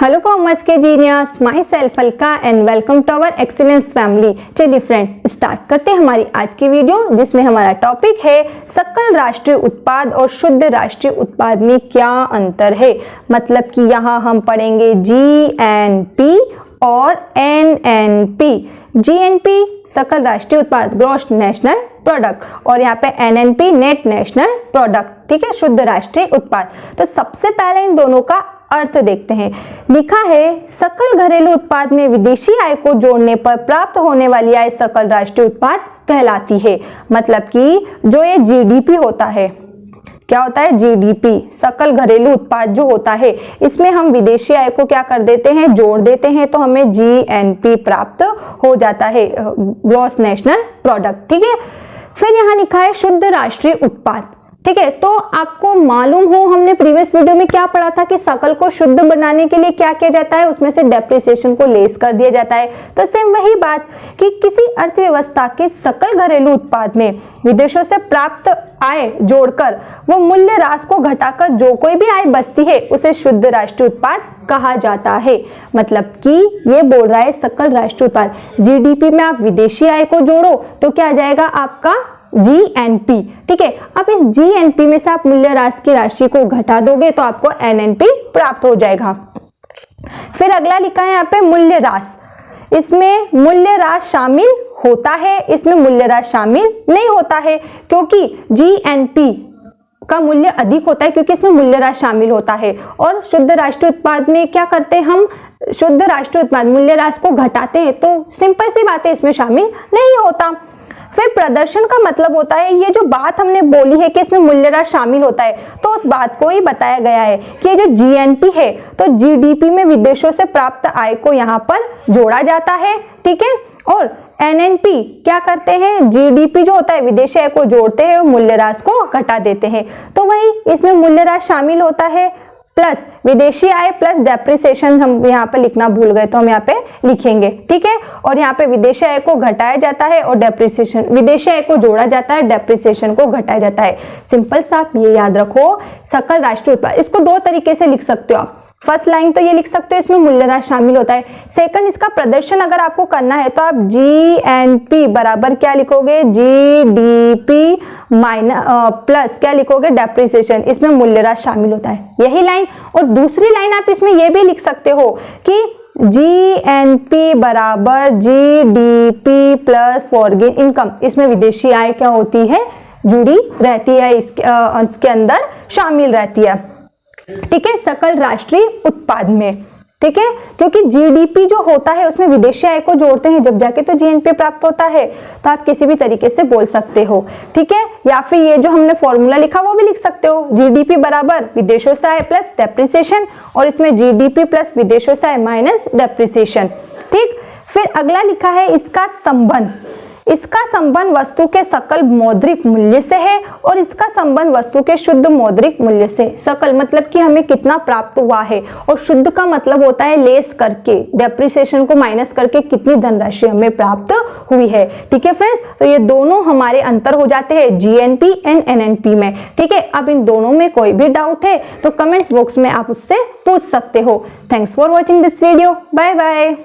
Hello commerce के geniuses, myself Alka and welcome to our excellence family. चलिए friend, start करते हैं हमारी आज की वीडियो, जिसमें हमारा टॉपिक है सकल राष्ट्रीय उत्पाद और शुद्ध राष्ट्रीय उत्पाद में क्या अंतर है। मतलब कि यहाँ हम पढ़ेंगे GNP और NNP। GNP सकल राष्ट्रीय उत्पाद, ग्रॉस नेशनल प्रोडक्ट, और यहाँ पे NNP नेट नेशनल प्रोडक्ट, ठीक है, शुद्ध राष्ट्रीय उत्पाद। तो सबसे पहले इन दोनों का अर्थ देखते हैं। लिखा है सकल घरेलू उत्पाद में विदेशी आय को जोड़ने पर प्राप्त होने वाली आय सकल राष्ट्रीय उत्पाद कहलाती है। मतलब कि जो ये GDP होता है, क्या होता है GDP, सकल घरेलू उत्पाद जो होता है, इसमें हम विदेशी आय को क्या कर देते हैं, जोड़ देते हैं, तो हमें GNP प्राप्त हो जाता है, ग्रॉस नेशनल प्रोडक्ट, ठीक है। फिर यहाँ लिखा है शुद्ध राष्ट्रीय उत्पाद, ठीक है। तो आपको मालूम हो, हमने प्रीवियस वीडियो में क्या पढ़ा था कि सकल को शुद्ध बनाने के लिए क्या किया जाता है, उसमें से डेप्रिसिएशन को लेस कर दिया जाता है। तो सेम वही बात कि किसी अर्थव्यवस्था के सकल घरेलू उत्पाद में विदेशों से प्राप्त आय जोड़कर वो मूल्य राशि को घटाकर जो कोई भी आय बचती है उसे शुद्ध राष्ट्रीय उत्पाद कहा जाता है। मतलब कि ये बोल रहा है सकल राष्ट्रीय उत्पाद, GDP में आप विदेशी आय को जोड़ो तो क्या आ जाएगा आपका GNP, ठीक है। अब इस GNP में से आप मूल्य राशि की राशि को घटा दोगे तो आपको NNP प्राप्त हो जाएगा। फिर अगला लिखा है यहाँ पे मूल्य राशि। इसमें मूल्य राशि शामिल होता है, इसमें मूल्य राशि शामिल नहीं होता है, क्योंकि GNP का मूल्य अधिक होता है, क्योंकि इसमें मूल्य राशि शामिल होता है। और शुद्ध राष्ट्रीय उत्पाद में क्या करते हैं हम, शुद्ध राष्ट्रीय उत्पाद मूल्य राशि को घटाते हैं, तो सिंपल सी बात है, इसमें शामिल नहीं होता। फिर प्रदर्शन का मतलब होता है, ये जो बात हमने बोली है कि इसमें मूल्य राशि शामिल होता है, तो उस बात को ही बताया गया है कि ये जो GNP है, तो GDP में विदेशों से प्राप्त आय को यहाँ पर जोड़ा जाता है, ठीक है। और NNP क्या करते हैं, GDP जो होता है विदेशी आय को जोड़ते हैं और मूल्य राशि को घटा देते हैं। तो वही इसमें मूल्य राशि शामिल होता है प्लस विदेशी आय प्लस डेप्रिसिएशन, हम यहाँ पे लिखना भूल गए तो हम यहाँ पे लिखेंगे, ठीक है। और यहाँ पे विदेशी आय को घटाया जाता है और डेप्रिसिएशन, विदेशी आय को जोड़ा जाता है, डेप्रिसिएशन को घटाया जाता है। सिंपल सा आप ये याद रखो, सकल राष्ट्रीय उत्पाद, इसको दो तरीके से लिख सकते हो आप। फर्स्ट लाइन तो ये लिख सकते हो इसमें मूल्य राशि शामिल होता है। सेकंड, इसका प्रदर्शन अगर आपको करना है तो आप GNP बराबर क्या लिखोगे, GDP माइनस प्लस क्या लिखोगे, डेप्रिसिएशन, इसमें मूल्य राशि शामिल होता है, यही लाइन। और दूसरी लाइन आप इसमें ये भी लिख सकते हो कि GNP बराबर GDP प्लस फॉरेन इनकम, इसमें विदेशी आय क्या होती है, जुड़ी रहती है, इसके अंदर शामिल रहती है, ठीक है, सकल राष्ट्रीय उत्पाद में, ठीक है। क्योंकि GDP जो होता है उसमें विदेशी आय को जोड़ते हैं जब जाके तो GNP प्राप्त होता है। तो आप किसी भी तरीके से बोल सकते हो, ठीक है। या फिर ये जो हमने फॉर्मूला लिखा वो भी लिख सकते हो, GDP बराबर विदेशों से आय प्लस डेप्रिसिएशन, और इसमें GDP प्लस विदेशों से आय माइनस डेप्रिसिएशन, ठीक। फिर अगला लिखा है इसका संबंध। इसका संबंध वस्तु के सकल मौद्रिक मूल्य से है और इसका संबंध वस्तु के शुद्ध मौद्रिक मूल्य से। सकल मतलब कि हमें कितना प्राप्त हुआ है, और शुद्ध का मतलब होता है लेस करके, डेप्रिसिएशन को माइनस करके कितनी धनराशि हमें प्राप्त हुई है, ठीक है फ्रेंड्स। तो ये दोनों हमारे अंतर हो जाते हैं GNP एंड NNP में, ठीक है। अब इन दोनों में कोई भी डाउट है तो कमेंट्स बॉक्स में आप उससे पूछ सकते हो। Thanks for watching this video, bye bye.